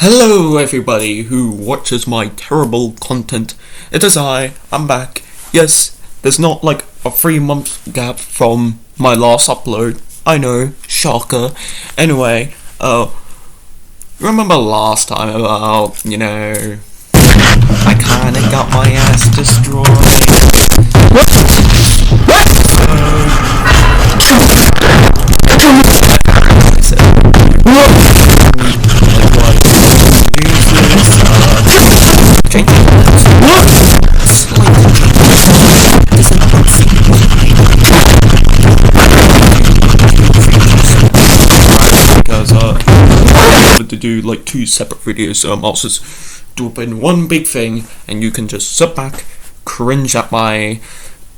Hello everybody who watches my terrible content. It is I'm back. Yes, there's not like a 3 month gap from my last upload. I know, shocker. Anyway, remember last time about, I kinda got my ass destroyed. To do like 2 separate videos, so I'll just do it in one big thing, and you can just sit back, cringe at my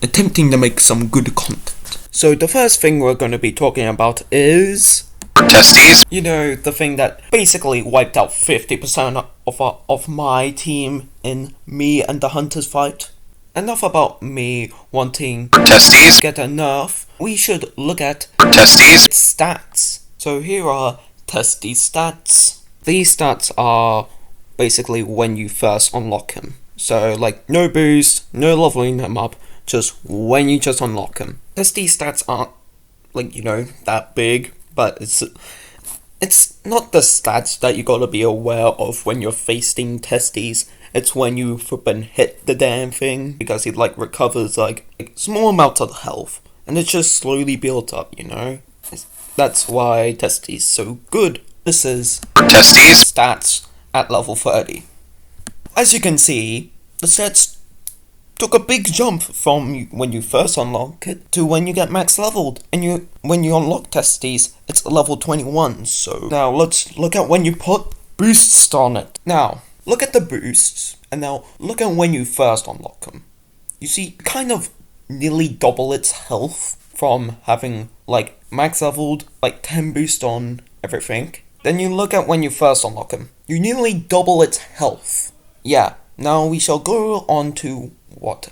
attempting to make some good content. So the first thing we're going to be talking about is testes. You know, the thing that basically wiped out 50% of my team in me and the Hunters fight. Enough about me wanting testes. Get enough. We should look at testes stats. So here are testes stats. These stats are basically when you first unlock him. So like no boost, no leveling him up, just when you just unlock him. Testes stats aren't that big, but it's not the stats that you gotta be aware of when you're facing testes. It's when you flippin' hit the damn thing, because it recovers small amounts of health, and it just slowly builds up, That's why testes so good. This is testes stats at level 30. As you can see, the stats took a big jump from when you first unlock it to when you get max leveled. And when you unlock testes, it's level 21. So now let's look at when you put boosts on it. Now, look at the boosts, and now look at when you first unlock them. You see, kind of nearly double its health from having max leveled 10 boost on everything. Then you look at when you first unlock him. You nearly double its health. Yeah, now we shall go on to what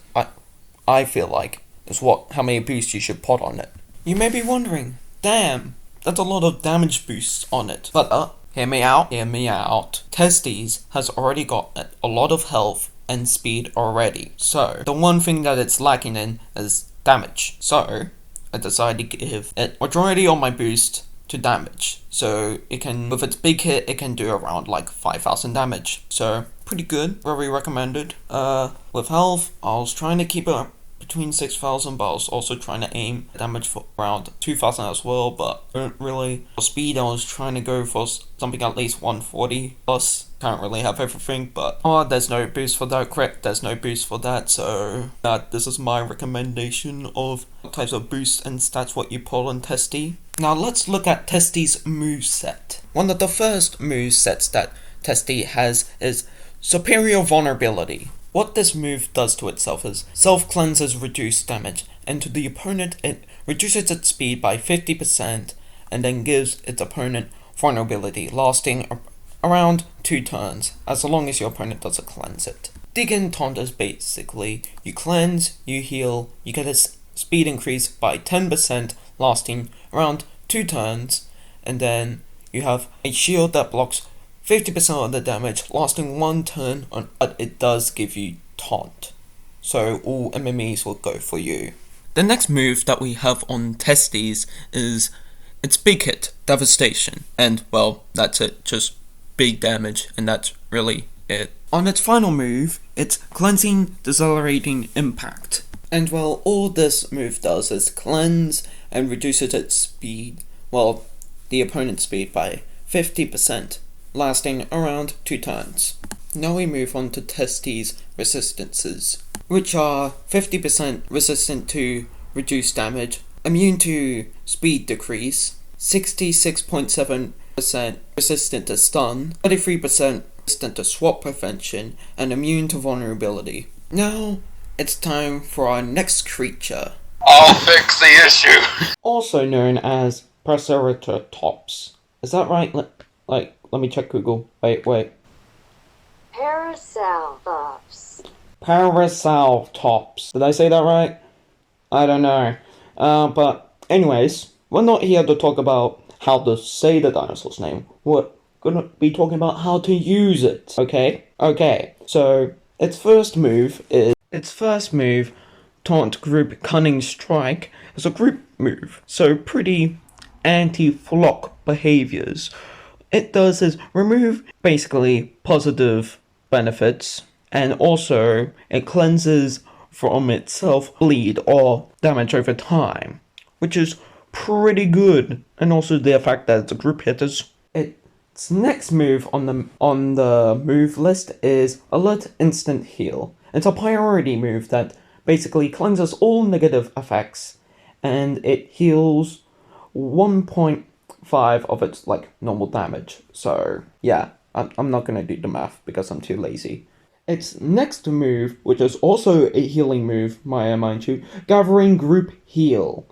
I feel like is how many boosts you should put on it. You may be wondering, damn, that's a lot of damage boosts on it. But hear me out. Testes has already got a lot of health and speed already. So the one thing that it's lacking in is damage. So I decided to give it majority on my boost to damage. So it can, with its big hit, it can do around 5,000 damage. So pretty good, very recommended. With health, I was trying to keep it between 6,000, but I was also trying to aim damage for around 2,000 as well, but really. For speed, I was trying to go for something at least 140 plus. Can't really have everything, but there's no boost for that crit, there's no boost for that, so this is my recommendation of what types of boosts and stats what you pull on Testes. Now let's look at Testes' moveset. One of the first movesets that Testes has is Superior Vulnerability. What this move does to itself is self-cleanses reduced damage, and to the opponent it reduces its speed by 50% and then gives its opponent vulnerability lasting around 2 turns, as long as your opponent doesn't cleanse it. Dig and Taunt is basically, you cleanse, you heal, you get a speed increase by 10% lasting around 2 turns, and then you have a shield that blocks 50% of the damage lasting 1 turn, but it does give you Taunt. So all enemies will go for you. The next move that we have on Testes is its big hit, Devastation. And well, that's it, just big damage, and that's really it. On its final move, it's Cleansing Decelerating Impact. And well, all this move does is cleanse and reduces its speed, the opponent's speed by 50%, lasting around 2 turns. Now we move on to Testes resistances, which are 50% resistant to reduced damage, immune to speed decrease, 66.7% resistant to stun, 33% resistant to swap prevention, and immune to vulnerability. Now, it's time for our next creature. I'll fix the issue! Also known as Paraceratops. Is that right? Let me check Google. Wait. Paraceratops. Paraceratops. Did I say that right? I don't know. But anyways, we're not here to talk about how to say the dinosaur's name. We're gonna be talking about how to use it. Okay. So its first move, Taunt Group Cunning Strike, is a group move. So pretty anti-flock behaviors. It does is remove basically positive benefits, and also it cleanses from itself bleed or damage over time, which is pretty good. And also the fact that it's a group hit is its next move on the move list is Alert Instant Heal. It's a priority move that basically cleanses all negative effects, and it heals 1.5 of its normal damage. So yeah, I'm not gonna do the math because I'm too lazy. Its next move, which is also a healing move, mind you, Gathering Group Heal.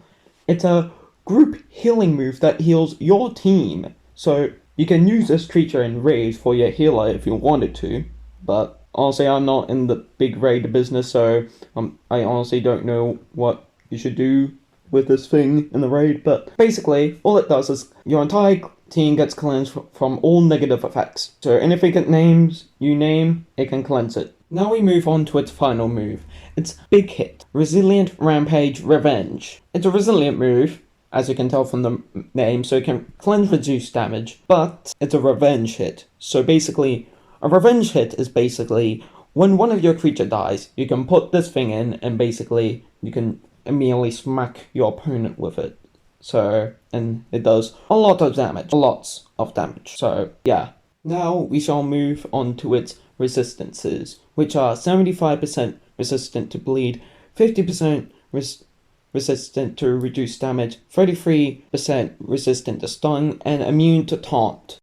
It's a group healing move that heals your team. So you can use this creature in raids for your healer if you wanted to, but honestly, I'm not in the big raid business, so I honestly don't know what you should do with this thing in the raid. But basically, all it does is your entire team gets cleansed from all negative effects. So anything it names, you name, it can cleanse it. Now we move on to its final move. It's Big Hit, Resilient Rampage Revenge. It's a resilient move, as you can tell from the name, so it can cleanse reduce damage, but it's a revenge hit. So basically, a revenge hit is basically when one of your creature dies, you can put this thing in, and basically you can immediately smack your opponent with it. So, and it does lots of damage. So yeah. Now we shall move on to its resistances, which are 75% resistant to bleed, 50% resistant to reduced damage, 33% resistant to stun, and immune to taunt.